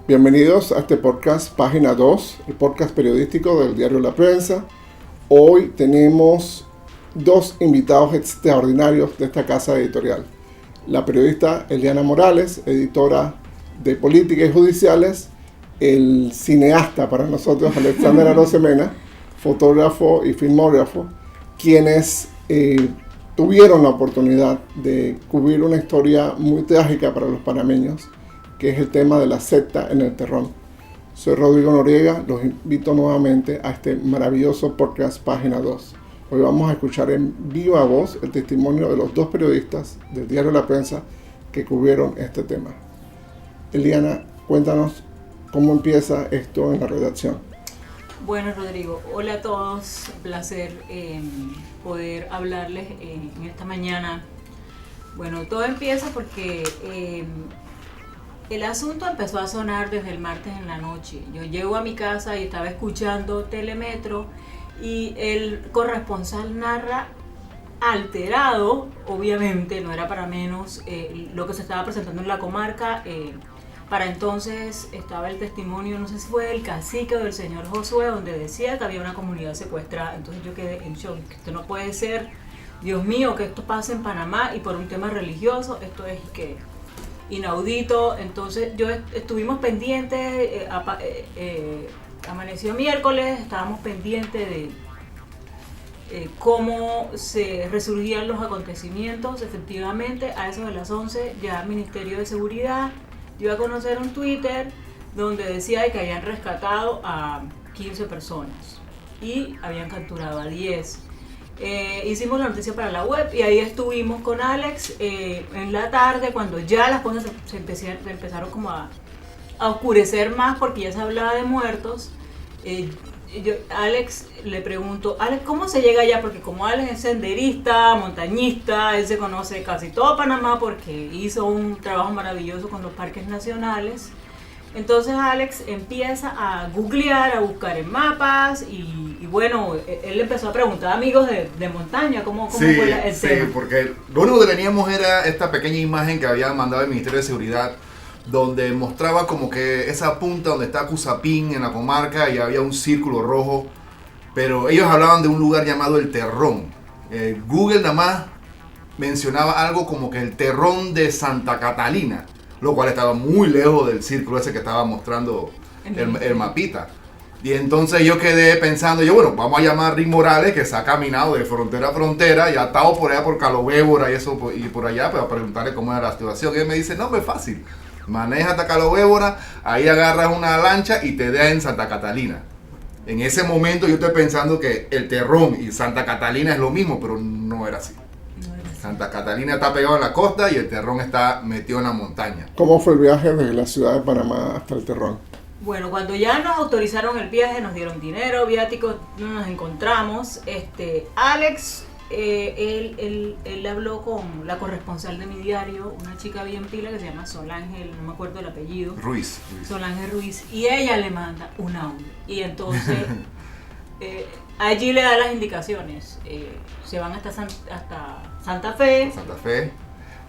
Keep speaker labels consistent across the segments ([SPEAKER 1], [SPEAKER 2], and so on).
[SPEAKER 1] Bienvenidos a este podcast Página 2, el podcast periodístico del diario La Prensa. Hoy tenemos dos invitados extraordinarios de esta casa editorial. La periodista Eliana Morales, editora de Política y Judiciales, el cineasta para nosotros Alexander Arosemena, fotógrafo y filmógrafo, quienes tuvieron la oportunidad de cubrir una historia muy trágica para los panameños, que es el tema de la secta en el Terrón. Soy Rodrigo Noriega, los invito nuevamente a este maravilloso podcast Página 2. Hoy vamos a escuchar en viva voz el testimonio de los dos periodistas del diario La Prensa que cubrieron este tema. Eliana, cuéntanos cómo empieza esto en la redacción.
[SPEAKER 2] Bueno, Rodrigo, hola a todos, un placer poder hablarles en esta mañana. Bueno, todo empieza porque el asunto empezó a sonar desde el martes en la noche. Yo llego a mi casa y estaba escuchando Telemetro y el corresponsal narra alterado, obviamente, no era para menos, lo que se estaba presentando en la comarca. Para entonces estaba el testimonio, no sé si fue del cacique o del señor Josué, donde decía que había una comunidad secuestrada. Entonces yo quedé en shock, que esto no puede ser, Dios mío, que esto pase en Panamá y por un tema religioso, esto es que inaudito. Entonces estuvimos pendientes, amaneció miércoles, estábamos pendientes de cómo se resurgían los acontecimientos. Efectivamente, a eso de las 11 ya el Ministerio de Seguridad dio a conocer un Twitter donde decía que habían rescatado a 15 personas y habían capturado a 10. Hicimos la noticia para la web y ahí estuvimos con Alex en la tarde, cuando ya las cosas se empezaron como a oscurecer más, porque ya se hablaba de muertos. Alex le pregunto, Alex, ¿cómo se llega allá? Porque como Alex es senderista, montañista, él se conoce casi todo Panamá porque hizo un trabajo maravilloso con los parques nacionales. Entonces Alex empieza a googlear, a buscar en mapas y bueno, él empezó a preguntar a amigos de montaña cómo fue el tema.
[SPEAKER 3] Sí, porque lo único que teníamos era esta pequeña imagen que había mandado el Ministerio de Seguridad, donde mostraba como que esa punta donde está Cusapín en la comarca y había un círculo rojo, pero ellos hablaban de un lugar llamado El Terrón. Google nada más mencionaba algo como que el Terrón de Santa Catalina, lo cual estaba muy lejos del círculo ese que estaba mostrando el mapita. Y entonces yo quedé pensando, bueno, vamos a llamar a Rick Morales, que se ha caminado de frontera a frontera y ha estado por allá por Calobébora y por allá, para preguntarle cómo era la situación. Y él me dice, no, es fácil. Maneja hasta Calobébora, ahí agarras una lancha y te deja en Santa Catalina. En ese momento yo estoy pensando que El Terrón y Santa Catalina es lo mismo, pero no era así. Santa Catalina está pegado en la costa y El Terrón está metido en la montaña.
[SPEAKER 1] ¿Cómo fue el viaje desde la ciudad de Panamá hasta El Terrón?
[SPEAKER 2] Bueno, cuando ya nos autorizaron el viaje, nos dieron dinero, viáticos, nos encontramos. Alex, él habló con la corresponsal de mi diario, una chica bien pila que se llama Solange, no me acuerdo el apellido.
[SPEAKER 3] Ruiz.
[SPEAKER 2] Solange Ruiz. Y ella le manda un audio. Y entonces allí le da las indicaciones. Se van hasta Santa Fe.
[SPEAKER 3] Santa Fe.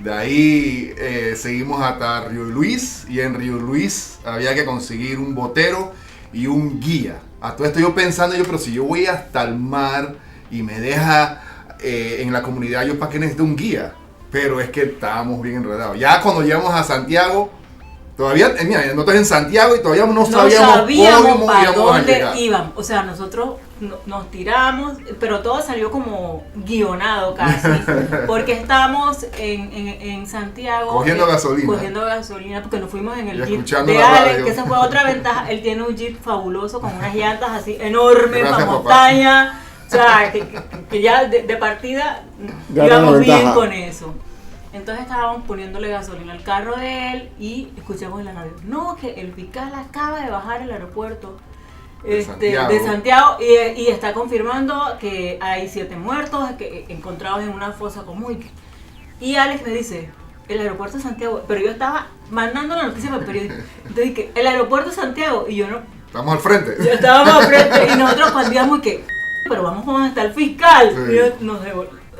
[SPEAKER 3] De ahí seguimos hasta Río Luis, y en Río Luis había que conseguir un botero y un guía. A todo esto yo pensando, pero si yo voy hasta el mar y me deja en la comunidad, ¿yo para qué necesito un guía? Pero es que estábamos bien enredados. Ya cuando llegamos a Santiago, todavía, mira, nosotros en Santiago y todavía no sabíamos
[SPEAKER 2] para dónde íbamos. O sea, nosotros nos tiramos, pero todo salió como guionado casi, porque estábamos en Santiago
[SPEAKER 3] cogiendo
[SPEAKER 2] gasolina, porque nos fuimos en el Jeep de Alex, que esa fue otra ventaja. Él tiene un Jeep fabuloso con unas llantas así enormes para montaña. O sea, que ya de partida íbamos bien con eso. Entonces estábamos poniéndole gasolina al carro de él y escuchamos en la radio, no, que el fiscal acaba de bajar el aeropuerto de Santiago y está confirmando que hay 7 muertos encontrados en una fosa común. Y Alex me dice, el aeropuerto de Santiago, pero yo estaba mandando la noticia para el periódico. Entonces dije, el aeropuerto de Santiago, y yo no.
[SPEAKER 3] Estamos al frente.
[SPEAKER 2] Ya estábamos al frente y nosotros cuando íbamos que, pero vamos a donde está el fiscal.
[SPEAKER 3] Sí.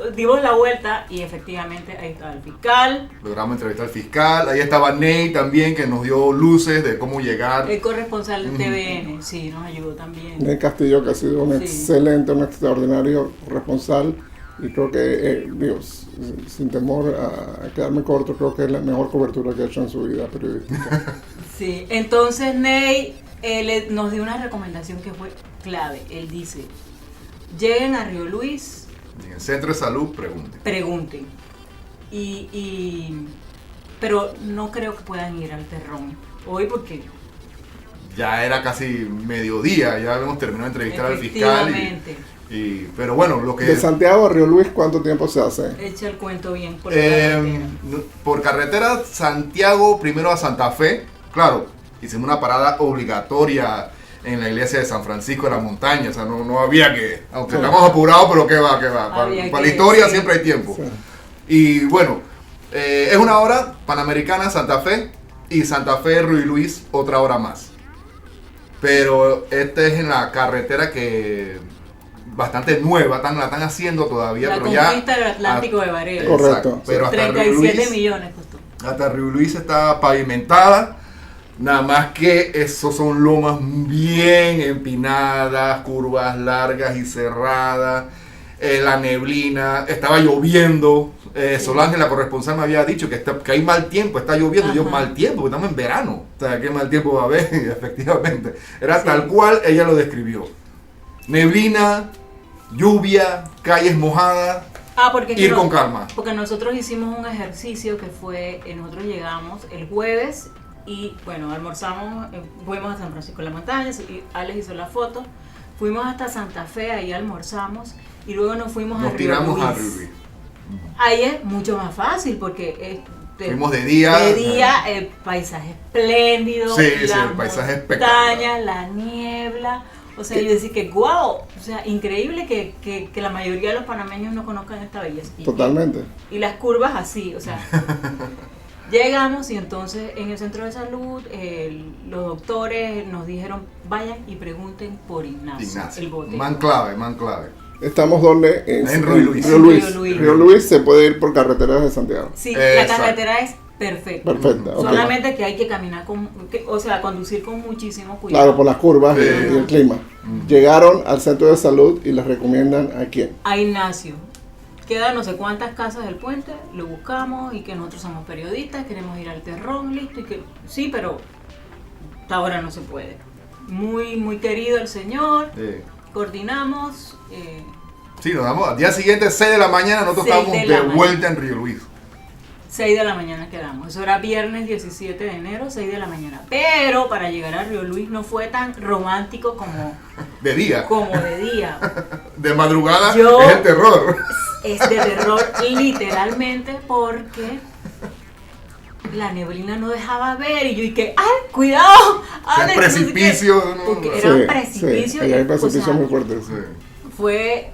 [SPEAKER 2] Y dimos la vuelta y efectivamente ahí estaba el fiscal.
[SPEAKER 3] Logramos entrevistar al fiscal. Ahí estaba Ney también, que nos dio luces de cómo llegar.
[SPEAKER 2] El corresponsal de TVN, sí, nos ayudó también.
[SPEAKER 1] Ney Castillo, que ha sido un excelente, un extraordinario corresponsal. Y creo que, digo, sin temor a quedarme corto, creo que es la mejor cobertura que ha hecho en su vida periodística.
[SPEAKER 2] Sí, entonces Ney nos dio una recomendación que fue clave. Él dice, lleguen a Río Luis.
[SPEAKER 3] En el centro de salud, pregunten.
[SPEAKER 2] Pero no creo que puedan ir al Terrón hoy porque...
[SPEAKER 3] Ya era casi mediodía, ya habíamos terminado de entrevistar al fiscal. Pero bueno, lo que...
[SPEAKER 1] De Santiago a Río Luis, ¿cuánto tiempo se hace?
[SPEAKER 2] Echa el cuento bien por carretera.
[SPEAKER 3] Por carretera, Santiago, primero a Santa Fe. Claro, hicimos una parada obligatoria en la iglesia de San Francisco de la Montaña. O sea, no había que... Aunque estamos apurados, pero qué va. Para la historia siempre hay tiempo.
[SPEAKER 1] Sí.
[SPEAKER 3] Y bueno, es una hora Panamericana, Santa Fe. Y Santa Fe, Río Luis, otra hora más. Pero esta es en la carretera que... bastante nueva, la están haciendo todavía,
[SPEAKER 2] la
[SPEAKER 3] pero
[SPEAKER 2] conquista del Atlántico de Varela.
[SPEAKER 1] Correcto.
[SPEAKER 3] Pero hasta
[SPEAKER 2] 37
[SPEAKER 3] Río Luis,
[SPEAKER 2] millones costó.
[SPEAKER 3] hasta Río Luis está pavimentada, nada más que esos son lomas bien empinadas, curvas largas y cerradas, la neblina, estaba lloviendo, Solange, la corresponsal, me había dicho que hay mal tiempo, está lloviendo. Ajá. Yo, mal tiempo, porque estamos en verano, o sea, ¿qué mal tiempo va a haber? Efectivamente, era tal cual ella lo describió. Neblina, lluvia, calles mojadas, ir con calma.
[SPEAKER 2] Porque nosotros hicimos un ejercicio que fue, nosotros llegamos el jueves y bueno, almorzamos, fuimos a San Francisco de la Montaña, y Alex hizo la foto, fuimos hasta Santa Fe, ahí almorzamos y luego nos fuimos a Río Luis. Ahí es mucho más fácil porque
[SPEAKER 3] fuimos de día.
[SPEAKER 2] El paisaje espléndido,
[SPEAKER 3] el paisaje espectacular,
[SPEAKER 2] la niebla. O sea, yo decía que guau, o sea, increíble que la mayoría de los panameños no conozcan esta belleza.
[SPEAKER 1] Totalmente.
[SPEAKER 2] Y las curvas así, o sea, llegamos y entonces en el centro de salud los doctores nos dijeron, vayan y pregunten por Ignacio. El bote.
[SPEAKER 3] Man clave.
[SPEAKER 1] Estamos donde
[SPEAKER 3] en Río Luis.
[SPEAKER 1] Río Luis se puede ir por carreteras de Santiago.
[SPEAKER 2] Sí, la carretera es perfecta. Solamente
[SPEAKER 1] okay.
[SPEAKER 2] Que hay que caminar conducir con muchísimo cuidado.
[SPEAKER 1] Claro, por las curvas y el clima. Llegaron al centro de salud y les recomiendan ¿a quién?
[SPEAKER 2] A Ignacio. Queda no sé cuántas casas del puente, lo buscamos y que nosotros somos periodistas, queremos ir al Terrón, listo, y que sí, pero hasta ahora no se puede. Muy, muy querido el señor, coordinamos.
[SPEAKER 3] Sí, nos damos al día siguiente, 6 de la mañana, nosotros estábamos de vuelta en Río Luis.
[SPEAKER 2] 6 de la mañana quedamos, eso era viernes 17 de enero, 6 de la mañana. Pero para llegar a Río Luis no fue tan romántico como
[SPEAKER 3] de día.
[SPEAKER 2] De
[SPEAKER 3] madrugada es el terror.
[SPEAKER 2] Es de terror literalmente porque la neblina no dejaba ver y yo y que, ¡ay, cuidado!
[SPEAKER 3] El precipicio.
[SPEAKER 2] Porque era un precipicio.
[SPEAKER 1] Sí, hay precipicios muy fuertes.
[SPEAKER 3] Sí.
[SPEAKER 2] Fue...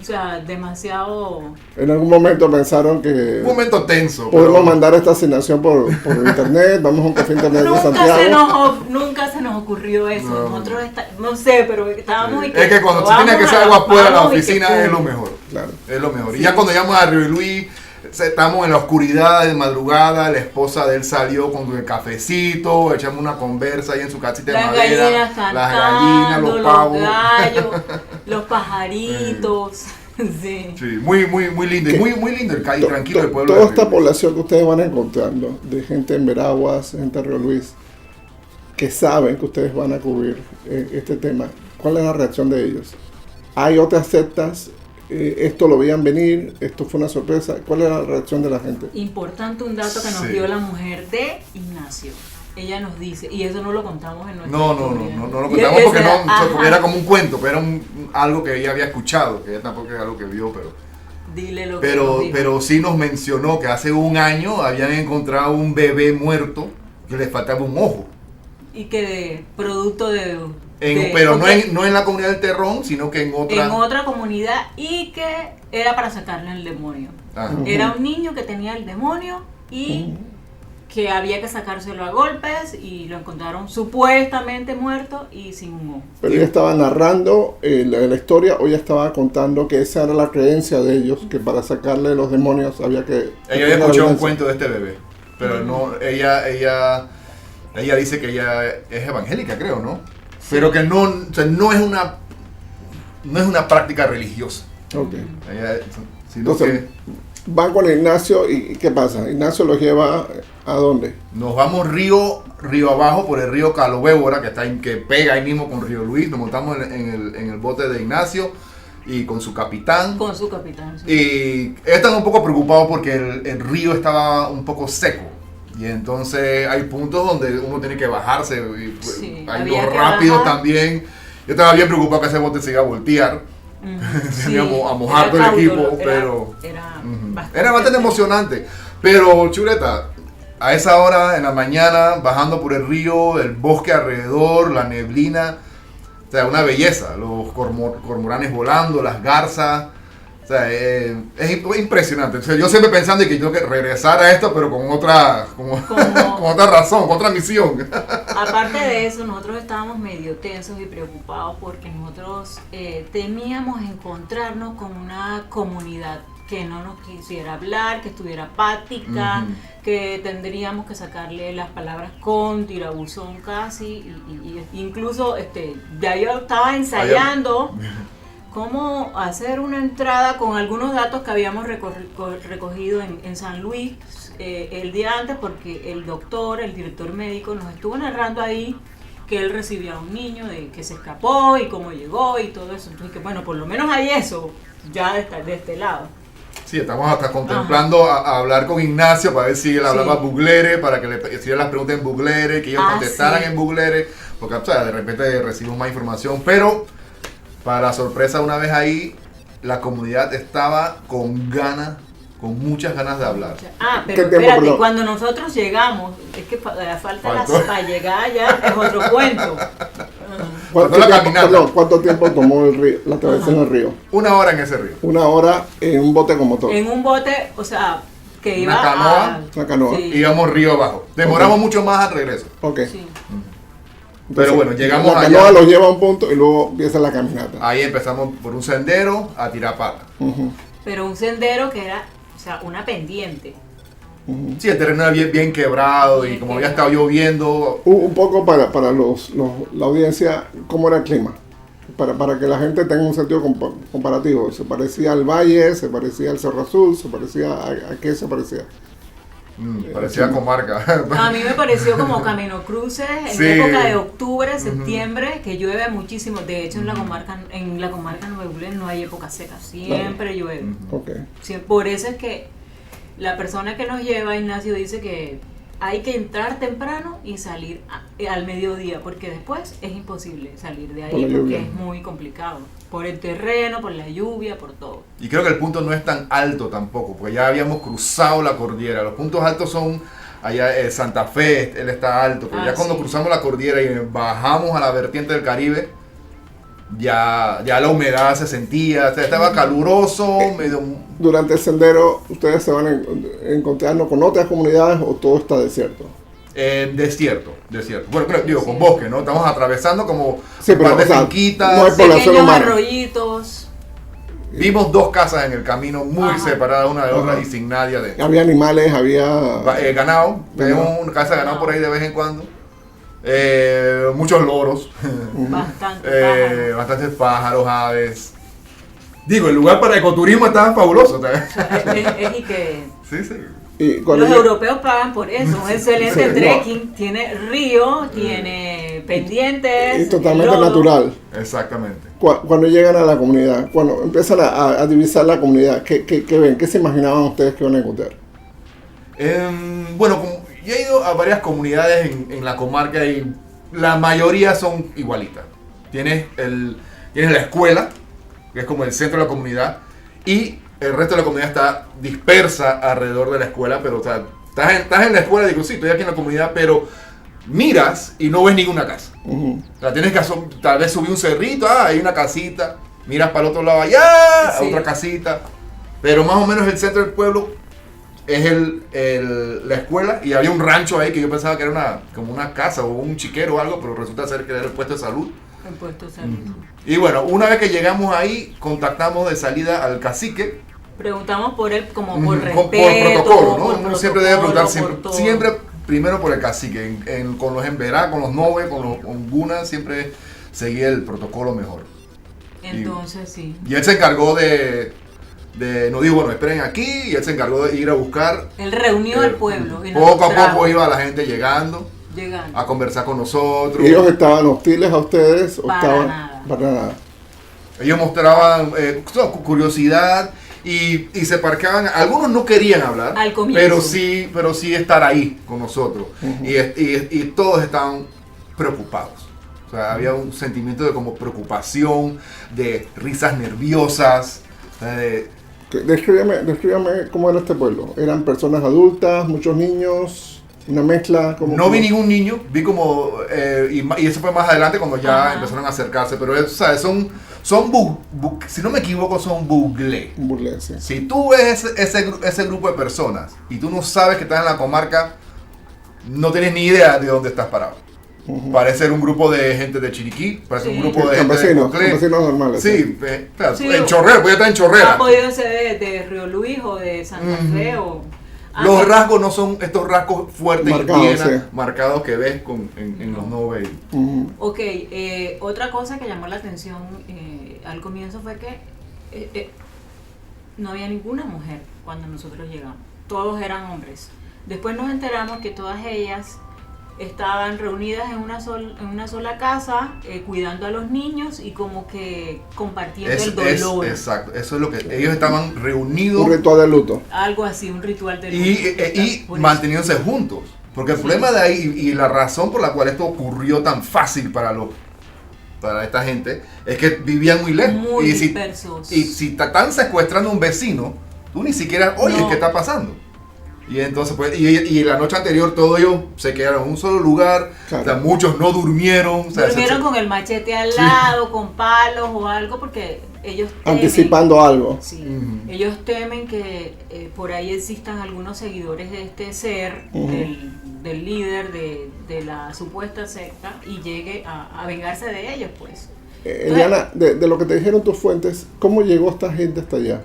[SPEAKER 2] O sea, demasiado...
[SPEAKER 1] En algún momento pensaron que...
[SPEAKER 3] Un momento tenso.
[SPEAKER 1] Podemos mandar esta asignación por internet, vamos a un café internet de Santiago.
[SPEAKER 2] Nunca se nos ocurrió eso. Nosotros no sé, pero estábamos...
[SPEAKER 3] Es que cuando se tiene que hacer algo afuera de la oficina es lo mejor. Claro. Es lo mejor. Sí. Y ya cuando llegamos a Río Luis, estamos en la oscuridad de madrugada, la esposa de él salió con el cafecito, echamos una conversa ahí en su casita de madera.
[SPEAKER 2] Las gallinas, los pavos. Los gallos, los pajaritos. Sí,
[SPEAKER 3] muy lindo. Y muy lindo el calle, tranquilo el pueblo.
[SPEAKER 1] Toda esta población que ustedes van encontrando, de gente en Veraguas, gente en Río Luis, que saben que ustedes van a cubrir este tema, ¿cuál es la reacción de ellos? ¿Hay otras sectas? ¿Esto lo veían venir? ¿Esto fue una sorpresa? ¿Cuál es la reacción de la gente?
[SPEAKER 2] Importante un dato que nos dio la mujer de Ignacio. Ella nos dice, y eso no lo contamos en nuestra historia. No lo contamos
[SPEAKER 3] porque era como un cuento, pero era algo que ella había escuchado, que ella tampoco es algo que vio, pero sí nos mencionó que hace un año habían encontrado un bebé muerto que le faltaba un ojo.
[SPEAKER 2] Y que producto de
[SPEAKER 3] pero no en la comunidad del Terrón, sino que en
[SPEAKER 2] otra comunidad, y que era para sacarle el demonio. Ajá. Era un niño que tenía el demonio y que había que sacárselo a golpes y lo encontraron supuestamente muerto y sin un ojo.
[SPEAKER 1] Pero ella estaba narrando la historia o ella estaba contando que esa era la creencia de ellos, que para sacarle los demonios había que...
[SPEAKER 3] Ella había escuchado un cuento de este bebé, pero no, ella dice que ella es evangélica, creo, ¿no? Pero que no, o sea, no es una práctica religiosa.
[SPEAKER 1] Ok.
[SPEAKER 3] Sino
[SPEAKER 1] Entonces,
[SPEAKER 3] que
[SPEAKER 1] van con Ignacio y ¿qué pasa? Ignacio los lleva ¿a dónde?
[SPEAKER 3] nos vamos río abajo por el río Calobébora, que pega ahí mismo con Río Luis. Nos montamos en el bote de Ignacio y con su capitán.
[SPEAKER 2] Con su capitán. Sí.
[SPEAKER 3] Y están un poco preocupados porque el río estaba un poco seco. Y entonces hay puntos donde uno tiene que bajarse. Y,
[SPEAKER 2] Sí,
[SPEAKER 3] hay
[SPEAKER 2] había
[SPEAKER 3] los
[SPEAKER 2] que
[SPEAKER 3] rápidos
[SPEAKER 2] bajar.
[SPEAKER 3] también. Yo estaba bien preocupado que ese bote se iba a voltear.
[SPEAKER 2] Sí,
[SPEAKER 3] a mojar
[SPEAKER 2] era
[SPEAKER 3] todo el equipo,
[SPEAKER 2] cauto,
[SPEAKER 3] pero
[SPEAKER 2] era
[SPEAKER 3] bastante emocionante. Pero Chuleta, a esa hora en la mañana, bajando por el río, el bosque alrededor, la neblina, o sea, una belleza. Los cormoranes volando, las garzas. O sea, es impresionante. O sea, yo siempre pensando que tengo que regresar a esto, pero con otra, con otra razón, con otra misión.
[SPEAKER 2] Aparte de eso, nosotros estábamos medio tensos y preocupados porque nosotros temíamos encontrarnos con una comunidad que no nos quisiera hablar, que estuviera apática, que tendríamos que sacarle las palabras con tirabuzón casi, y incluso ya yo estaba ensayando cómo hacer una entrada con algunos datos que habíamos recogido en San Luis el día antes, porque el doctor, el director médico, nos estuvo narrando ahí que él recibió a un niño que se escapó y cómo llegó y todo eso. Entonces, que bueno, por lo menos hay eso ya de este lado.
[SPEAKER 3] Sí, estamos hasta contemplando a hablar con Ignacio para ver si él hablaba buglere, para que le hicieran las preguntas en buglere, que ellos contestaran en buglere, porque o sea, de repente recibimos más información, pero para la sorpresa una vez ahí, la comunidad estaba con muchas ganas de hablar.
[SPEAKER 2] Pero espérate, cuando nosotros llegamos, es que para llegar allá es otro cuento.
[SPEAKER 1] ¿Cuánto tiempo tomó el río, la travesía en el río?
[SPEAKER 3] 1 hora en ese río.
[SPEAKER 1] 1 hora en un bote con motor.
[SPEAKER 2] En un bote, o sea, que iba
[SPEAKER 3] una canoa.
[SPEAKER 2] Sí.
[SPEAKER 3] Íbamos río abajo. Demoramos mucho más al regreso.
[SPEAKER 1] Ok.
[SPEAKER 2] Sí.
[SPEAKER 1] Entonces,
[SPEAKER 3] pero bueno, llegamos
[SPEAKER 1] la
[SPEAKER 3] allá.
[SPEAKER 1] canoa los lleva a un punto y luego empieza la caminata.
[SPEAKER 3] Ahí empezamos por un sendero a tirar pata.
[SPEAKER 2] Pero un sendero que era, o sea, una pendiente.
[SPEAKER 3] Sí, el terreno era bien quebrado y como había estado lloviendo.
[SPEAKER 1] Un poco para la audiencia, ¿cómo era el clima? Para que la gente tenga un sentido comparativo. ¿Se parecía al valle? ¿Se parecía al Cerro Azul? ¿Se parecía a qué se parecía?
[SPEAKER 3] Parecía comarca.
[SPEAKER 2] A mí me pareció como Camino Cruces en época de octubre, septiembre, que llueve muchísimo. De hecho, en la comarca Nuevo León no hay época seca, siempre llueve.
[SPEAKER 1] Okay.
[SPEAKER 2] Por eso es que la persona que nos lleva, Ignacio, dice que hay que entrar temprano y salir al mediodía, porque después es imposible salir de ahí porque es muy complicado. Por el terreno, por la lluvia, por todo.
[SPEAKER 3] Y creo que el punto no es tan alto tampoco, porque ya habíamos cruzado la cordillera. Los puntos altos son allá Santa Fe, él está alto, pero ya cuando cruzamos la cordillera y bajamos a la vertiente del Caribe, ya la humedad se sentía, o sea, estaba caluroso, medio...
[SPEAKER 1] Durante el sendero, ¿ustedes se van encontrando con otras comunidades o todo está desierto?
[SPEAKER 3] Desierto. Bueno, digo, con bosque, ¿no? Estamos atravesando como
[SPEAKER 1] un par
[SPEAKER 3] de finquitas.
[SPEAKER 1] No hay población humana.
[SPEAKER 2] Arroyitos.
[SPEAKER 3] Vimos 2 casas en el camino muy separadas una de otra y sin nadie adentro.
[SPEAKER 1] Había animales, había...
[SPEAKER 3] ganado. Tenemos una casa de ganado por ahí de vez en cuando. Muchos loros. Bastantes pájaros, aves. Digo, el lugar para ecoturismo está fabuloso.
[SPEAKER 2] Es y que...
[SPEAKER 3] Sí.
[SPEAKER 1] Y
[SPEAKER 2] los europeos pagan por eso, un excelente trekking, tiene río, tiene pendientes.
[SPEAKER 1] Y totalmente natural.
[SPEAKER 3] Exactamente.
[SPEAKER 1] Cuando llegan a la comunidad, cuando empiezan a divisar la comunidad, ¿qué ven? ¿Qué se imaginaban ustedes que iban a encontrar?
[SPEAKER 3] Bueno, yo he ido a varias comunidades en la comarca y la mayoría son igualitas. Tienes la escuela, que es como el centro de la comunidad, y el resto de la comunidad está dispersa alrededor de la escuela, pero o sea, estás en la escuela y digo, sí, estoy aquí en la comunidad, pero miras y no ves ninguna casa. O sea, tienes que tal vez subir un cerrito, hay una casita, miras para el otro lado allá, otra casita, pero más o menos el centro del pueblo es la escuela, y había un rancho ahí que yo pensaba que era como una casa o un chiquero o algo, pero resulta ser que era el puesto de salud.
[SPEAKER 2] El puesto de salud.
[SPEAKER 3] Y bueno, una vez que llegamos ahí, contactamos de salida al cacique.
[SPEAKER 2] Preguntamos por él como por
[SPEAKER 3] Por
[SPEAKER 2] respeto.
[SPEAKER 3] protocolo, ¿no?
[SPEAKER 2] por
[SPEAKER 3] Uno siempre debe preguntar,
[SPEAKER 2] todo.
[SPEAKER 3] siempre primero por el cacique. Con los emberá, con los nove, con los ongunas, siempre seguía el protocolo mejor.
[SPEAKER 2] Entonces, sí.
[SPEAKER 3] Y él se encargó nos dijo, bueno, esperen aquí, y él se encargó de ir a buscar.
[SPEAKER 2] Él reunió al pueblo. Y nos
[SPEAKER 3] Poco a
[SPEAKER 2] trajo.
[SPEAKER 3] poco iba la gente llegando
[SPEAKER 2] Llegando.
[SPEAKER 3] a conversar con nosotros.
[SPEAKER 1] ¿Ellos estaban hostiles a ustedes? ¿O
[SPEAKER 2] Para
[SPEAKER 1] estaban
[SPEAKER 2] nada.
[SPEAKER 1] para nada?
[SPEAKER 3] Ellos mostraban curiosidad y se parqueaban. Algunos no querían hablar,
[SPEAKER 2] Al comienzo.
[SPEAKER 3] pero sí estar ahí con nosotros. Y todos estaban preocupados. O sea, había un sentimiento de como preocupación, de risas nerviosas.
[SPEAKER 1] Descríbame cómo era este pueblo. ¿Eran personas adultas, muchos niños, una mezcla?
[SPEAKER 3] No vi ningún niño, vi como, y eso fue más adelante cuando ya
[SPEAKER 2] Ajá.
[SPEAKER 3] empezaron a acercarse, pero ¿sabes? Si no me equivoco, son buglé.
[SPEAKER 1] Un burlé, sí.
[SPEAKER 3] Si tú ves ese grupo de personas y tú no sabes que estás en la comarca, no tienes ni idea de dónde estás parado. Parece ser un grupo de gente de Chiriquí, parece
[SPEAKER 2] Sí.
[SPEAKER 3] un grupo de gente de Buglé.
[SPEAKER 1] Campesinos normales.
[SPEAKER 3] Sí, claro,
[SPEAKER 2] Sí,
[SPEAKER 3] en Chorrera, voy a estar en Chorrera.
[SPEAKER 2] Ha podido ser de Río Luis o de Santa Fe o...
[SPEAKER 3] Los rasgos no son estos rasgos fuertes
[SPEAKER 1] Marcados,
[SPEAKER 3] y indígenas,
[SPEAKER 1] sí.
[SPEAKER 3] marcados que ves en los novelos.
[SPEAKER 2] Ok, otra cosa que llamó la atención al comienzo fue que no había ninguna mujer cuando nosotros llegamos. Todos eran hombres. Después nos enteramos que todas ellas estaban reunidas en una sola casa, cuidando a los niños y como que compartiendo el dolor.
[SPEAKER 3] Exacto, eso es lo que ellos estaban reunidos
[SPEAKER 1] Un ritual de luto.
[SPEAKER 2] Algo así, un ritual de
[SPEAKER 3] y
[SPEAKER 2] Por eso.
[SPEAKER 3] manteniéndose juntos. Porque el problema de ahí y la razón por la cual esto ocurrió tan fácil para esta gente es que vivían muy lejos.
[SPEAKER 2] Muy
[SPEAKER 3] y
[SPEAKER 2] dispersos.
[SPEAKER 3] si te están secuestrando a un vecino, tú ni siquiera oyes
[SPEAKER 2] No.
[SPEAKER 3] qué está pasando. Y entonces, pues, y la noche anterior todos ellos se quedaron en un solo lugar.
[SPEAKER 1] Claro.
[SPEAKER 3] O sea, muchos no durmieron. O sea,
[SPEAKER 2] Durmieron con el machete al lado, con palos o algo, porque ellos temen,
[SPEAKER 1] Anticipando algo.
[SPEAKER 2] sí,
[SPEAKER 3] Ujú.
[SPEAKER 2] ellos temen que por ahí existan algunos seguidores de este ser, del líder de la supuesta secta, y llegue a vengarse de ellos, pues.
[SPEAKER 1] Eliana, de lo que te dijeron tus fuentes, ¿cómo llegó esta gente hasta allá?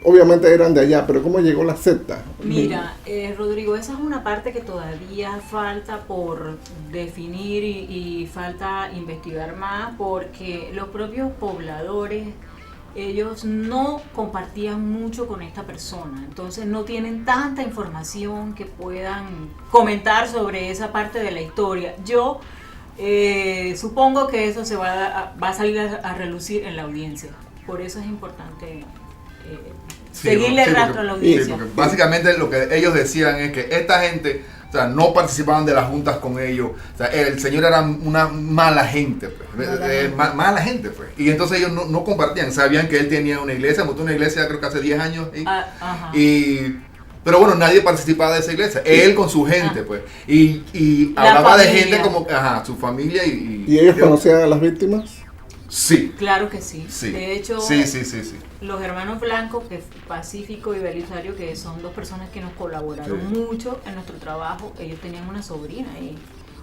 [SPEAKER 1] Obviamente eran de allá, pero ¿cómo llegó la secta?
[SPEAKER 2] Mira, Rodrigo, esa es una parte que todavía falta por definir y falta investigar más, porque los propios pobladores, ellos no compartían mucho con esta persona, entonces no tienen tanta información que puedan comentar sobre esa parte de la historia. Yo supongo que eso se va a salir a relucir en la audiencia, por eso es importante seguirle el rastro a la audiencia.
[SPEAKER 3] Sí, porque básicamente lo que ellos decían es que esta gente, o sea, no participaban de las juntas con ellos. O sea, el señor era una mala gente, pues. Mala gente, pues. Y entonces ellos no compartían. Sabían que él tenía una iglesia, montó una iglesia creo que hace 10 años.
[SPEAKER 2] Ajá.
[SPEAKER 3] Pero bueno, nadie participaba de esa iglesia. Él con su gente, pues. Y
[SPEAKER 2] La
[SPEAKER 3] hablaba de
[SPEAKER 2] familia.
[SPEAKER 3] gente como, su familia
[SPEAKER 1] ¿Y ellos conocían a las víctimas?
[SPEAKER 3] Sí.
[SPEAKER 2] Claro que sí.
[SPEAKER 3] Sí.
[SPEAKER 2] De hecho,
[SPEAKER 3] Sí.
[SPEAKER 2] los hermanos Blanco, que Pacífico y Belisario, que son dos personas que nos colaboraron
[SPEAKER 3] Sí.
[SPEAKER 2] mucho en nuestro trabajo, ellos tenían una sobrina y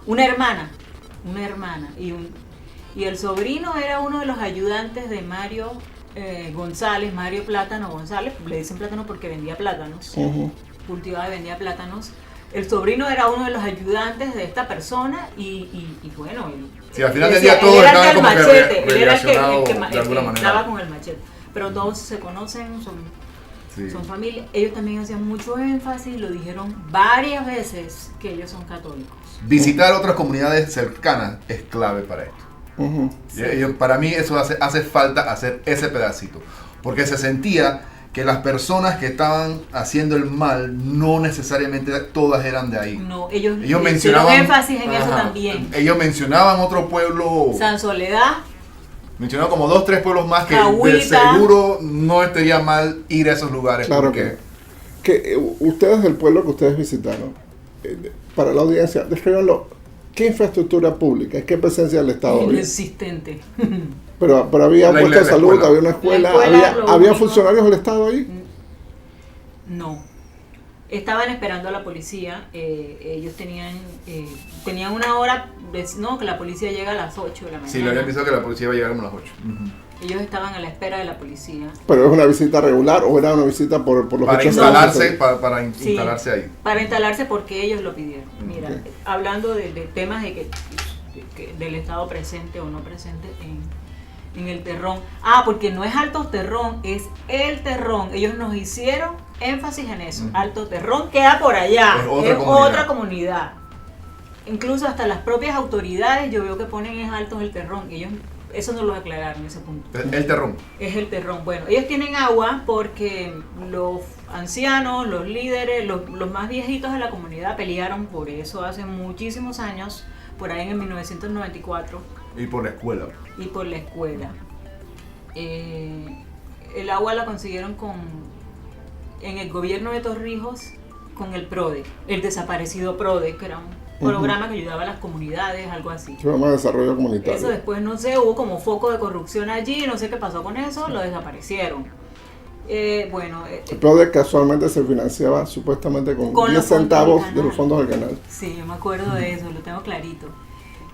[SPEAKER 2] una hermana, y el sobrino era uno de los ayudantes de Mario González, Mario Plátano González, le dicen plátano porque vendía plátanos, cultivaba y vendía plátanos. El sobrino era uno de los ayudantes de esta persona y bueno,
[SPEAKER 3] Sí, al final del
[SPEAKER 2] decía,
[SPEAKER 3] día todos
[SPEAKER 2] él era
[SPEAKER 3] estaban
[SPEAKER 2] el
[SPEAKER 3] como que
[SPEAKER 2] machete, él era el que
[SPEAKER 3] relacionados de alguna
[SPEAKER 2] estaba
[SPEAKER 3] manera.
[SPEAKER 2] con el machete, pero todos se conocen,
[SPEAKER 3] Sí.
[SPEAKER 2] son familia. Ellos también hacían mucho énfasis, lo dijeron varias veces, que ellos son católicos.
[SPEAKER 3] Visitar otras comunidades cercanas es clave para esto. Para mí eso hace falta hacer ese pedacito, porque se sentía que las personas que estaban haciendo el mal no necesariamente todas eran de ahí.
[SPEAKER 2] No, ellos
[SPEAKER 3] mencionaban
[SPEAKER 2] hicieron énfasis en eso también.
[SPEAKER 3] Ellos mencionaban otro pueblo,
[SPEAKER 2] San Soledad,
[SPEAKER 3] mencionaban como 2 o 3 pueblos más que de
[SPEAKER 2] Cahuita.
[SPEAKER 3] seguro no estaría mal ir a esos lugares.
[SPEAKER 1] Claro
[SPEAKER 3] porque
[SPEAKER 1] que ustedes del pueblo que ustedes visitaron, para la audiencia, descríbanlo. ¿Qué infraestructura pública? ¿Qué presencia del Estado había?
[SPEAKER 2] inexistente.
[SPEAKER 1] Pero había
[SPEAKER 3] La
[SPEAKER 1] puesto de
[SPEAKER 3] iglesia,
[SPEAKER 1] salud,
[SPEAKER 3] escuela.
[SPEAKER 1] había una escuela,
[SPEAKER 2] La escuela, lo
[SPEAKER 1] había
[SPEAKER 2] único-
[SPEAKER 1] funcionarios del Estado ahí.
[SPEAKER 2] No. estaban esperando a la policía. Ellos tenían una hora, no, que la policía llega a las 8 de la mañana.
[SPEAKER 3] Sí, le habían avisado que la policía iba a llegar como a las 8.
[SPEAKER 2] Ellos estaban a la espera de la policía.
[SPEAKER 1] ¿Pero es una visita regular o era una visita por los
[SPEAKER 3] para
[SPEAKER 1] hechos?
[SPEAKER 3] instalarse,
[SPEAKER 2] Sí,
[SPEAKER 3] instalarse ahí.
[SPEAKER 2] Para instalarse porque ellos lo pidieron. Mira,
[SPEAKER 1] Okay.
[SPEAKER 2] hablando de temas de del Estado presente o no presente en el Terrón. Porque no es Alto Terrón, es el Terrón. Ellos nos hicieron énfasis en eso. Alto Terrón queda por allá, es otra comunidad. Incluso hasta las propias autoridades yo veo que ponen en Alto el Terrón. Ellos eso no lo aclararon, ese punto.
[SPEAKER 3] El Terrón.
[SPEAKER 2] Es el Terrón. Bueno, ellos tienen agua porque los ancianos, los líderes, los más viejitos de la comunidad pelearon por eso hace muchísimos años, por ahí en el 1994.
[SPEAKER 3] Y por la escuela.
[SPEAKER 2] Y por la escuela. El agua la consiguieron en el gobierno de Torrijos con el PRODE, el desaparecido PRODE, que era un programa que ayudaba a las comunidades, algo así.
[SPEAKER 1] Programa de desarrollo comunitario.
[SPEAKER 2] Eso después, no sé, hubo como foco de corrupción allí, no sé qué pasó con eso, lo desaparecieron. El
[SPEAKER 1] PRODE casualmente se financiaba supuestamente con 10 centavos de los fondos del canal.
[SPEAKER 2] Sí, yo me acuerdo de eso, lo tengo clarito.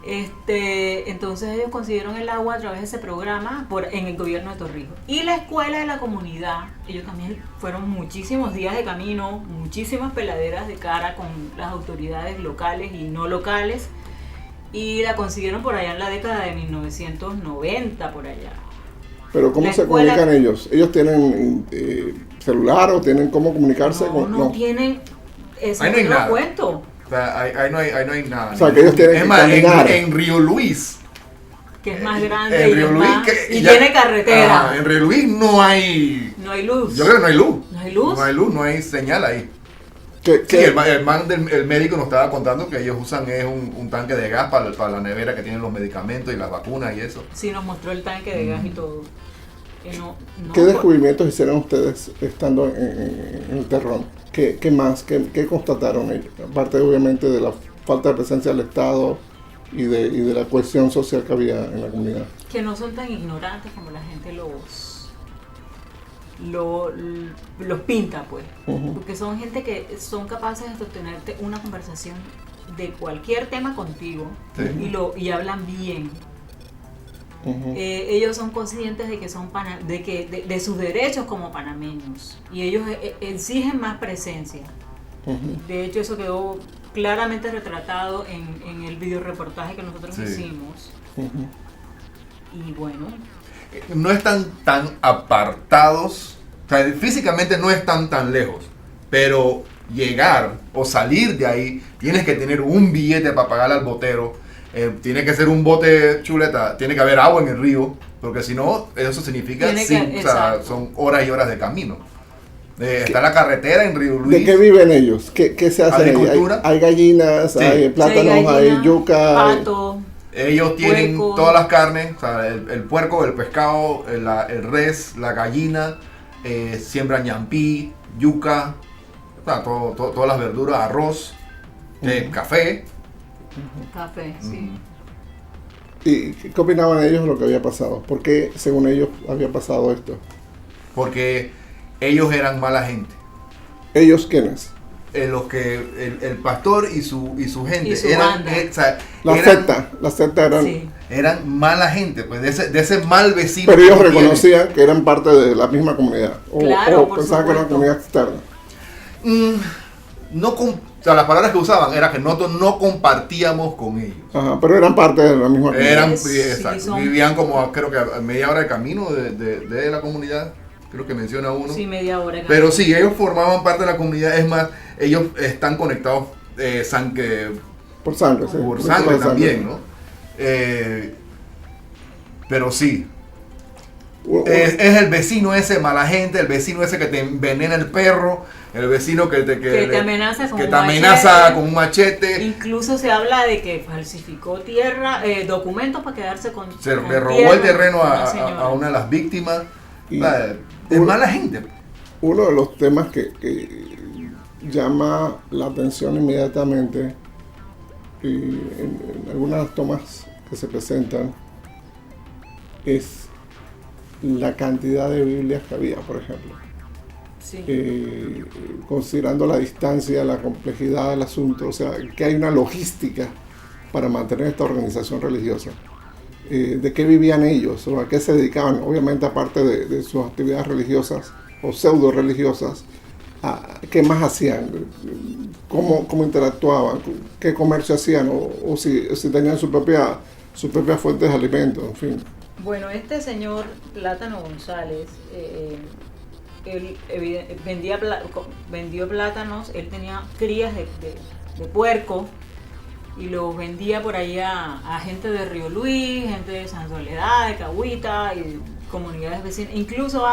[SPEAKER 2] Entonces ellos consiguieron el agua a través de ese programa en el gobierno de Torrijos. Y la escuela de la comunidad, ellos también fueron muchísimos días de camino, muchísimas peladeras de cara con las autoridades locales y no locales, y la consiguieron por allá en la década de 1990, por allá.
[SPEAKER 1] Pero ¿cómo se comunican ellos? ¿Ellos tienen celular o tienen cómo comunicarse?
[SPEAKER 2] No tienen, eso no lo cuento.
[SPEAKER 3] O sea, ahí no hay nada.
[SPEAKER 1] O sea, que ellos tienen que caminar.
[SPEAKER 3] En Río Luis.
[SPEAKER 2] Que es más grande
[SPEAKER 3] en Río Luis,
[SPEAKER 2] y tiene carretera.
[SPEAKER 3] En Río Luis no hay
[SPEAKER 2] luz.
[SPEAKER 3] Yo creo que no hay luz.
[SPEAKER 2] ¿No hay luz?
[SPEAKER 3] No hay luz, no hay señal ahí. Sí, el médico nos estaba contando que ellos usan un tanque de gas para la nevera que tienen los medicamentos y las vacunas y eso.
[SPEAKER 2] Sí, nos mostró el tanque de gas y todo.
[SPEAKER 1] ¿Qué descubrimientos hicieron ustedes estando en el Terrón? ¿Qué más? ¿Qué constataron ellos? Aparte obviamente de la falta de presencia del Estado y de la cohesión social que había en la comunidad.
[SPEAKER 2] Que no son tan ignorantes como la gente los pinta, pues. Porque son gente que son capaces de sostenerte una conversación de cualquier tema contigo, sí. y hablan bien. Ellos son conscientes de que son de sus derechos como panameños, y ellos exigen más presencia. De hecho, eso quedó claramente retratado en el videoreportaje que nosotros hicimos. Y bueno,
[SPEAKER 3] no están tan apartados, o sea, físicamente no están tan lejos, pero llegar o salir de ahí tienes que tener un billete para pagarle al botero. Tiene que ser un bote chuleta, tiene que haber agua en el río, porque si no, eso significa son horas y horas de camino. Está la carretera en Río Luis.
[SPEAKER 1] ¿De qué viven ellos? ¿Qué se hace ahí? ¿Hay gallinas, sí. Hay plátanos, hay yuca?
[SPEAKER 2] Pato,
[SPEAKER 3] ellos tienen puerco, todas las carnes, o sea, el puerco, el pescado, el res, la gallina, siembran ñampí, yuca, o sea, todas las verduras, arroz, café.
[SPEAKER 2] Café, sí.
[SPEAKER 1] ¿Y qué opinaban ellos de lo que había pasado? ¿Por qué, según ellos, había pasado esto?
[SPEAKER 3] Porque ellos eran mala gente.
[SPEAKER 1] ¿Ellos quiénes?
[SPEAKER 3] El pastor y su gente.
[SPEAKER 2] Y su banda.
[SPEAKER 1] La secta eran...
[SPEAKER 2] Sí.
[SPEAKER 3] Eran mala gente, pues de ese mal vecino.
[SPEAKER 1] Pero ellos reconocían que eran parte de la misma comunidad.
[SPEAKER 2] Claro,
[SPEAKER 1] o pensaban que era una comunidad externa.
[SPEAKER 3] O sea, las palabras que usaban era que nosotros no compartíamos con ellos.
[SPEAKER 1] Ajá, pero eran parte de la misma comunidad.
[SPEAKER 3] Exacto. Vivían como, creo que a media hora de camino de la comunidad. Creo que menciona uno.
[SPEAKER 2] Sí, media hora.
[SPEAKER 3] Pero sí, ellos formaban parte de la comunidad. Es más, ellos están conectados
[SPEAKER 1] por sangre, sí.
[SPEAKER 3] Por sangre también, ¿no? Pero sí. Es el vecino ese mala gente, el vecino ese que te envenena el perro, el vecino que te amenaza con un machete.
[SPEAKER 2] Incluso se habla de que falsificó documentos para quedarse con
[SPEAKER 3] le robó el terreno a una de las víctimas. Es mala gente.
[SPEAKER 1] Uno de los temas que llama la atención inmediatamente en algunas tomas que se presentan es la cantidad de Biblias que había, por ejemplo.
[SPEAKER 2] Sí.
[SPEAKER 1] considerando la distancia, la complejidad del asunto, o sea, que hay una logística para mantener esta organización religiosa. ¿De qué vivían ellos? ¿O a qué se dedicaban? Obviamente, aparte de sus actividades religiosas o pseudo religiosas, ¿qué más hacían? ¿Cómo interactuaban? ¿Qué comercio hacían? ¿O si tenían su propia fuente de alimento? En fin.
[SPEAKER 2] Bueno, este señor Plátano González, él vendió plátanos, él tenía crías de puerco y los vendía por ahí a gente de Río Luis, gente de San Soledad, de Cahuita y comunidades vecinas. Incluso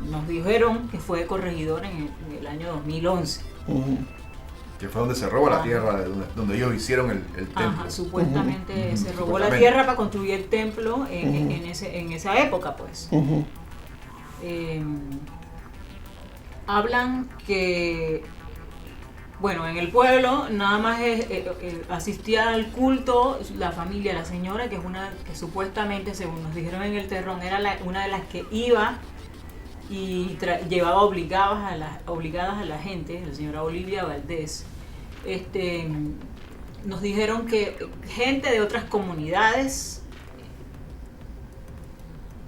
[SPEAKER 2] nos dijeron que fue corregidor en el año 2011.
[SPEAKER 1] Uh-huh.
[SPEAKER 3] Que fue donde se roba la tierra, donde ellos hicieron el templo.
[SPEAKER 2] Ajá, supuestamente
[SPEAKER 1] Uh-huh.
[SPEAKER 2] se robó la tierra para construir el templo en esa época, pues.
[SPEAKER 1] Uh-huh.
[SPEAKER 2] Hablan que, bueno, en el pueblo nada más asistía al culto la familia, la señora, que es una que supuestamente, según nos dijeron en el terrón, era una de las que iba y llevaba obligadas a la gente, la señora Olivia Valdés. Nos dijeron que gente de otras comunidades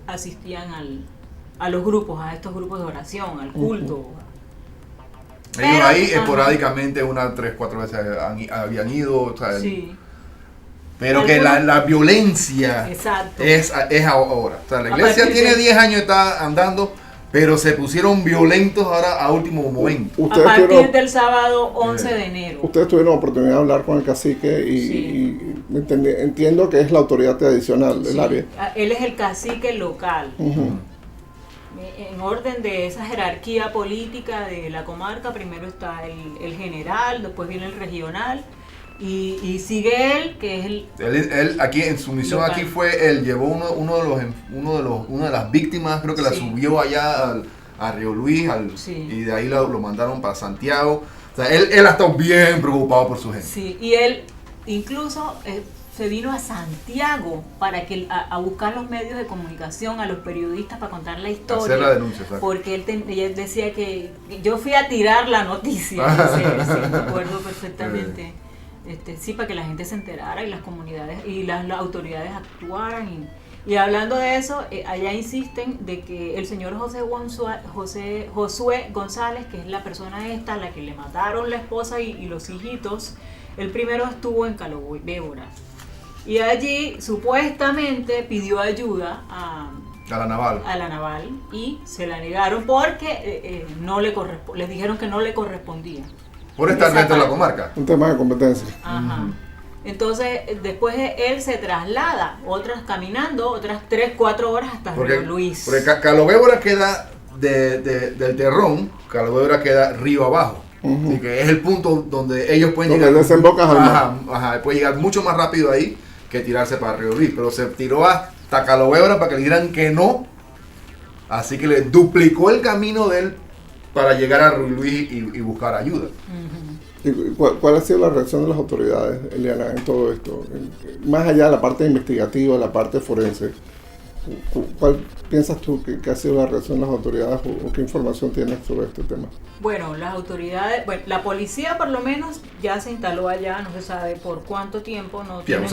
[SPEAKER 2] asistían a los grupos, a estos grupos de oración, al culto.
[SPEAKER 3] Ellos ahí esporádicamente 3, 4 veces habían ido, o sea,
[SPEAKER 2] Sí.
[SPEAKER 3] pero que la violencia
[SPEAKER 2] Exacto.
[SPEAKER 3] es ahora. O sea, la iglesia
[SPEAKER 2] partir
[SPEAKER 3] tiene
[SPEAKER 2] de-
[SPEAKER 3] 10 años, está andando, pero se pusieron violentos ahora a último momento.
[SPEAKER 2] A partir del sábado 11 de enero.
[SPEAKER 1] Ustedes tuvieron oportunidad de hablar con el cacique y entiendo que es la autoridad tradicional del
[SPEAKER 2] Sí.
[SPEAKER 1] área.
[SPEAKER 2] Él es el cacique local.
[SPEAKER 1] Uh-huh.
[SPEAKER 2] En orden de esa jerarquía política de la comarca, primero está el general, después viene el regional y sigue él, que es el...
[SPEAKER 3] Él aquí en su misión
[SPEAKER 2] Local.
[SPEAKER 3] aquí fue, él llevó una de las víctimas, creo que la
[SPEAKER 2] Sí.
[SPEAKER 3] subió allá a Río Luis
[SPEAKER 2] Sí.
[SPEAKER 3] y de ahí lo mandaron para Santiago. O sea, él ha estado bien preocupado por su gente.
[SPEAKER 2] Sí, y él incluso se vino a Santiago para a buscar los medios de comunicación, a los periodistas para contar la historia.
[SPEAKER 3] Hacer la denuncia, exacto.
[SPEAKER 2] Porque él decía que yo fui a tirar la noticia, sí, me acuerdo perfectamente. Sí, para que la gente se enterara y las comunidades y las autoridades actuaran. Y hablando de eso, allá insisten de que el señor Josué González, que es la persona esta a la que le mataron la esposa y los hijitos, el primero estuvo en Calobébora. Y allí supuestamente pidió ayuda a
[SPEAKER 3] la naval.
[SPEAKER 2] y se la negaron porque les dijeron que no le correspondía.
[SPEAKER 3] Por estar
[SPEAKER 2] Esa
[SPEAKER 3] dentro de la
[SPEAKER 2] parte.
[SPEAKER 3] comarca.
[SPEAKER 1] Un tema de competencia.
[SPEAKER 2] Ajá. Entonces, después él se traslada, caminando otras 3, 4 horas hasta Río Luis.
[SPEAKER 3] Porque Calobébora queda del Terrón, Calobébora queda río abajo.
[SPEAKER 1] Uh-huh.
[SPEAKER 3] Así que es el punto donde ellos pueden
[SPEAKER 1] Donde
[SPEAKER 3] llegar.
[SPEAKER 1] desembocas al mar.
[SPEAKER 3] Ajá, puede llegar mucho más rápido ahí que tirarse para Río Luis. Pero se tiró hasta Calobébora para que le dijeran que no. Así que le duplicó el camino de él para llegar a Río Luis y buscar ayuda.
[SPEAKER 2] Ujú.
[SPEAKER 1] ¿Y cuál ha sido la reacción de las autoridades, Eliana, en todo esto? Más allá de la parte investigativa, la parte forense, ¿cuál piensas tú que ha sido la reacción de las autoridades o qué información tienes sobre este tema?
[SPEAKER 2] Bueno, las autoridades, la policía por lo menos ya se instaló allá, no se sabe por cuánto tiempo, no tienen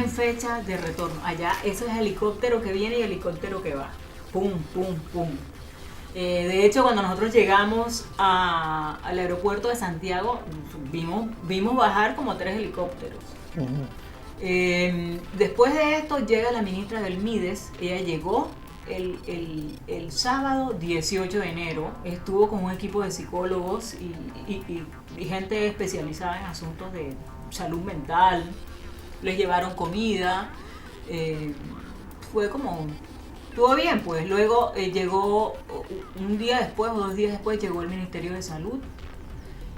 [SPEAKER 2] fecha de retorno. Allá ese es helicóptero que viene y helicóptero que va. Pum, pum, pum. De hecho, cuando nosotros llegamos al aeropuerto de Santiago, vimos bajar como 3 helicópteros.
[SPEAKER 1] Uh-huh.
[SPEAKER 2] Después de esto llega la ministra del Mides. Ella llegó el sábado 18 de enero, estuvo con un equipo de psicólogos y gente especializada en asuntos de salud mental. Les llevaron comida, estuvo bien. Pues luego llegó un día después o 2 días después, llegó el Ministerio de Salud.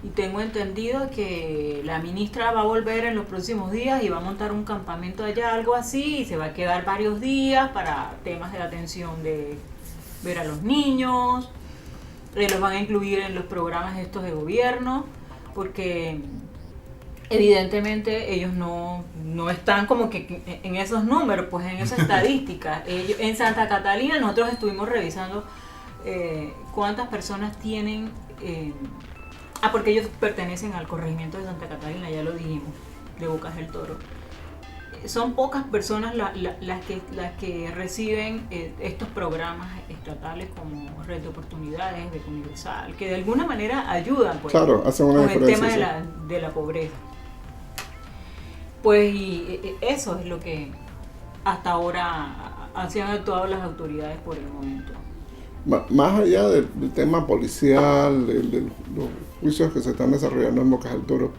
[SPEAKER 2] Y tengo entendido que la ministra va a volver en los próximos días y va a montar un campamento allá, algo así, y se va a quedar varios días para temas de atención de ver a los niños. Los van a incluir en los programas estos de gobierno, porque evidentemente ellos no están como que en esos números, pues en esa estadística. En Santa Catalina nosotros estuvimos revisando cuántas personas tienen... porque ellos pertenecen al corregimiento de Santa Catalina, ya lo dijimos, de Bocas del Toro. Son pocas personas las que reciben estos programas estatales como Red de Oportunidades, Beca Universal, que de alguna manera ayudan pues,
[SPEAKER 1] claro, hacen una
[SPEAKER 2] con el tema
[SPEAKER 1] diferencia,
[SPEAKER 2] de la pobreza. Pues y eso es lo que hasta ahora han actuado las autoridades por el momento.
[SPEAKER 1] Más allá del tema policial, de los juicios que se están desarrollando en Bocas del Toro,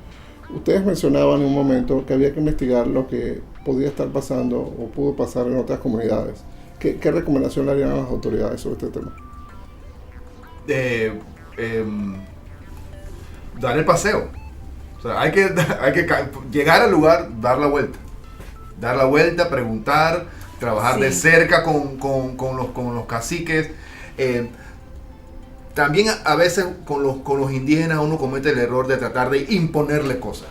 [SPEAKER 1] ustedes mencionaban en un momento que había que investigar lo que podía estar pasando o pudo pasar en otras comunidades. ¿Qué recomendación le harían a las autoridades sobre este tema?
[SPEAKER 3] Dar el paseo. O sea, hay que llegar al lugar, dar la vuelta, preguntar, trabajar de cerca con los caciques. También a veces con los indígenas uno comete el error de tratar de imponerle cosas.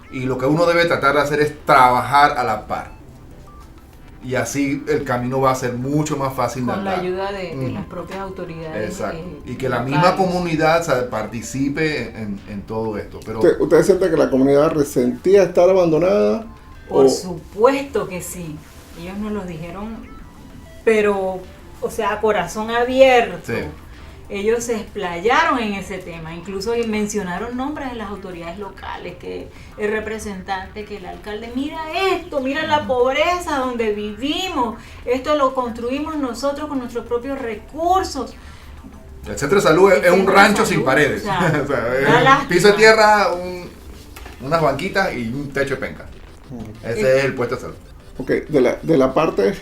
[SPEAKER 3] Y lo que uno debe tratar de hacer es trabajar a la par. Y así el camino va a ser mucho más fácil de
[SPEAKER 2] andar. Con la ayuda de las propias autoridades.
[SPEAKER 3] Exacto. Y que la misma comunidad, o sea, participe en todo esto. Pero
[SPEAKER 1] ¿Ustedes sienten que la comunidad resentía estar abandonada?
[SPEAKER 2] Por supuesto que sí. Ellos nos lo dijeron, pero, o sea, a corazón abierto.
[SPEAKER 3] Sí.
[SPEAKER 2] Ellos se explayaron en ese tema, incluso mencionaron nombres de las autoridades locales, que el representante, que el alcalde, mira esto, mira la pobreza donde vivimos, esto lo construimos nosotros con nuestros propios recursos.
[SPEAKER 3] El centro de salud es un rancho sin paredes, o sea, es piso de tierra, unas banquitas y un techo de penca. Ese es el puesto de salud.
[SPEAKER 1] Ok, de la parte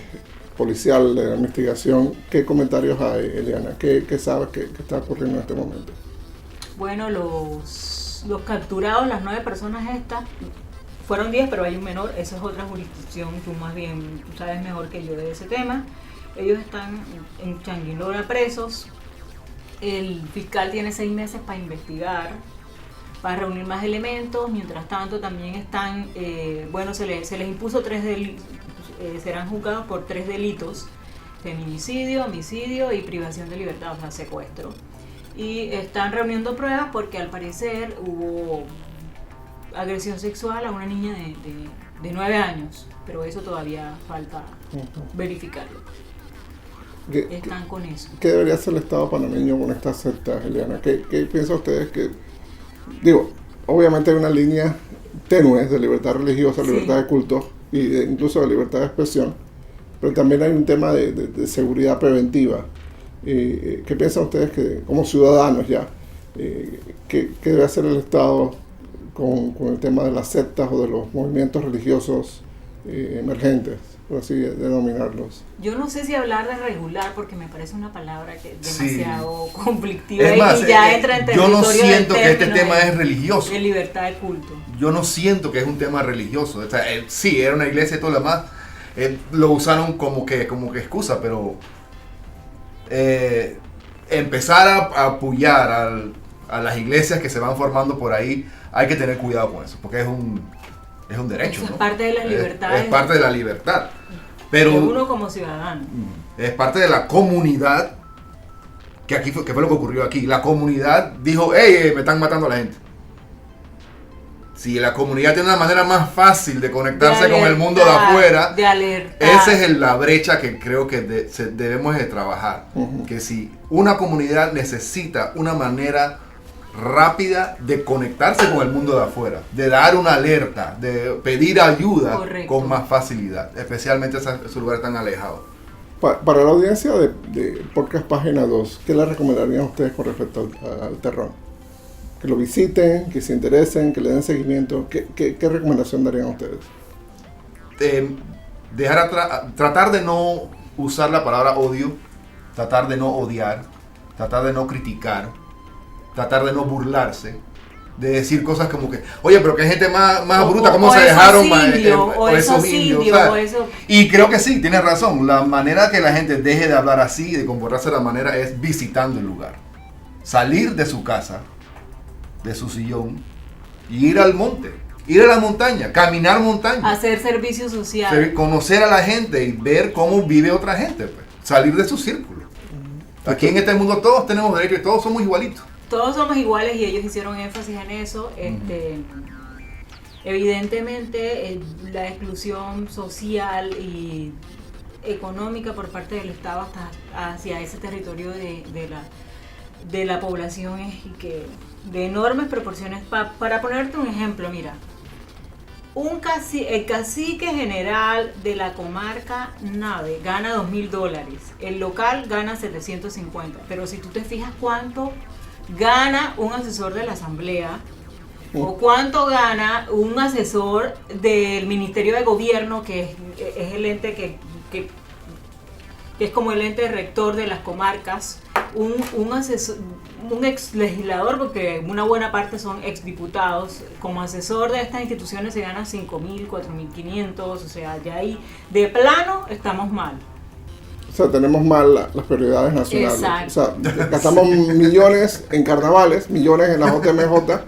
[SPEAKER 1] policial de la investigación, ¿qué comentarios hay, Eliana? ¿Qué sabes que está ocurriendo en este momento?
[SPEAKER 2] Bueno, los capturados, las 9 personas estas, fueron 10, pero hay un menor, esa es otra jurisdicción, tú sabes mejor que yo de ese tema. Ellos están en Changuinola presos, el fiscal tiene 6 meses para investigar, para reunir más elementos. Mientras tanto también están, se les impuso 3 delitos, serán juzgados por 3 delitos: feminicidio, homicidio y privación de libertad, o sea, secuestro. Y están reuniendo pruebas porque al parecer hubo agresión sexual a una niña de 9 años, pero eso todavía falta verificarlo. Están con eso.
[SPEAKER 1] ¿Qué debería hacer el Estado panameño con estas sectas, Eliana? ¿Qué piensan ustedes que... Digo, obviamente hay una línea tenue de libertad religiosa, libertad de culto y incluso de libertad de expresión, pero también hay un tema de seguridad preventiva. ¿Qué piensan ustedes que, como ciudadanos ya, qué debe hacer el Estado con el tema de las sectas o de los movimientos religiosos emergentes, por así denominarlos?
[SPEAKER 2] Yo no sé si hablar de regular, porque me parece una palabra que es demasiado conflictiva,
[SPEAKER 3] es más,
[SPEAKER 2] y ya entra en territorio.
[SPEAKER 3] Yo no siento que este tema es religioso.
[SPEAKER 2] De libertad de culto.
[SPEAKER 3] Yo no siento que es un tema religioso. O sea, sí, era una iglesia y todo lo demás. Lo usaron como que excusa, pero empezar a apoyar a las iglesias que se van formando por ahí, hay que tener cuidado con eso, porque es un derecho.
[SPEAKER 2] Eso es
[SPEAKER 3] ¿no?
[SPEAKER 2] parte de la libertad.
[SPEAKER 3] Es parte de la libertad. Pero
[SPEAKER 2] de uno como ciudadano.
[SPEAKER 3] Es parte de la comunidad, que fue lo que ocurrió aquí. La comunidad dijo, hey, me están matando a la gente. Si la comunidad tiene una manera más fácil de conectarse con el mundo de afuera,
[SPEAKER 2] de alertar.
[SPEAKER 3] Esa es la brecha que creo que debemos de trabajar. Que si una comunidad necesita una manera rápida de conectarse con el mundo de afuera, de dar una alerta, de pedir ayuda. Correcto. Con más facilidad, especialmente esos lugares tan alejados.
[SPEAKER 1] Para la audiencia de Podcast Página 2, ¿qué le recomendarían a ustedes con respecto al terror? Que lo visiten, que se interesen, que le den seguimiento. ¿Qué recomendación darían a ustedes?
[SPEAKER 3] Tratar de no usar la palabra odio, tratar de no odiar, tratar de no criticar, tratar de no burlarse, de decir cosas como que, oye, pero que hay gente más bruta, ¿cómo se dejaron esos indios? Y creo que sí, tienes razón. La manera que la gente deje de hablar así, de comportarse de la manera, es visitando el lugar. Salir de su casa, de su sillón, y ir al monte, ir a la montaña, caminar montaña.
[SPEAKER 2] Hacer servicio social.
[SPEAKER 3] Conocer a la gente y ver cómo vive otra gente, pues. Salir de su círculo. Aquí en este mundo todos tenemos derecho y todos somos igualitos.
[SPEAKER 2] Todos somos iguales y ellos hicieron énfasis en eso. Evidentemente, la exclusión social y económica por parte del Estado hacia ese territorio de la población es de enormes proporciones. Para ponerte un ejemplo, mira, el cacique general de la comarca Nave gana $2,000, el local gana 750, pero si tú te fijas cuánto gana un asesor de la asamblea o cuánto gana un asesor del Ministerio de Gobierno, que es el ente que es como el ente rector de las comarcas, un asesor, un ex legislador, porque una buena parte son ex diputados, como asesor de estas instituciones se gana 5,000, 4,500, o sea, ya ahí de plano estamos mal.
[SPEAKER 1] O sea, tenemos mal las prioridades nacionales.
[SPEAKER 2] Exacto.
[SPEAKER 1] O sea, gastamos millones en carnavales, millones en la JMJ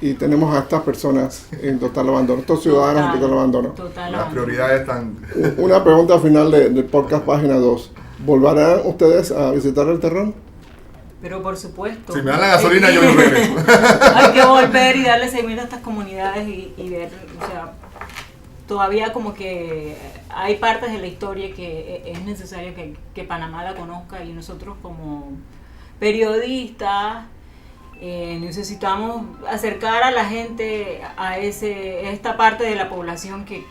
[SPEAKER 1] y tenemos a estas personas en total abandono, estos ciudadanos en total abandono.
[SPEAKER 3] Las prioridades están...
[SPEAKER 1] Una pregunta final del podcast página 2. ¿Volverán ustedes a visitar el Terrón?
[SPEAKER 2] Pero por supuesto.
[SPEAKER 3] Si me dan la gasolina, yo no regreso.
[SPEAKER 2] Hay que volver y darle seguimiento a estas comunidades y ver, o sea, todavía como que hay partes de la historia que es necesario que Panamá la conozca, y nosotros como periodistas necesitamos acercar a la gente a esta parte de la población que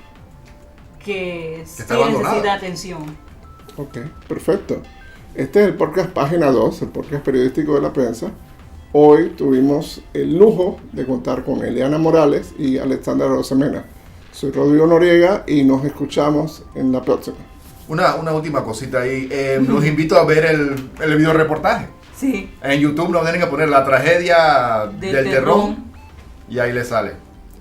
[SPEAKER 2] sí necesita atención.
[SPEAKER 1] Ok, perfecto. Este es el podcast página 2, el podcast periodístico de la prensa. Hoy tuvimos el lujo de contar con Eliana Morales y Alexandra Rosemena. Soy Rodrigo Noriega y nos escuchamos en la próxima.
[SPEAKER 3] Una última cosita ahí. Los invito a ver el video reportaje.
[SPEAKER 2] Sí.
[SPEAKER 3] En YouTube nos tienen que poner la tragedia del Terrón y ahí les sale.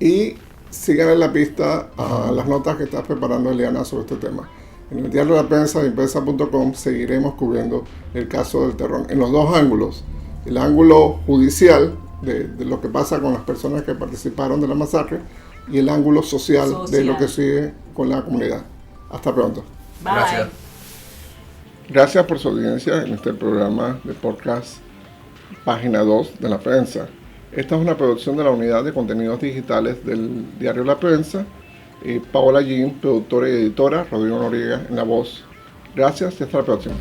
[SPEAKER 1] Y sigan en la pista a las notas que está preparando Eliana sobre este tema. En el diario de la prensa de impresa.com seguiremos cubriendo el caso del Terrón en los dos ángulos. El ángulo judicial de lo que pasa con las personas que participaron de la masacre y el ángulo social de lo que sigue con la comunidad. Hasta pronto.
[SPEAKER 2] Bye.
[SPEAKER 3] Gracias.
[SPEAKER 1] Gracias por su audiencia en este programa de podcast página 2 de la prensa. Esta es una producción de la unidad de contenidos digitales del diario La Prensa. Paola Jean, productora y editora, Rodrigo Noriega en la voz. Gracias y hasta la próxima.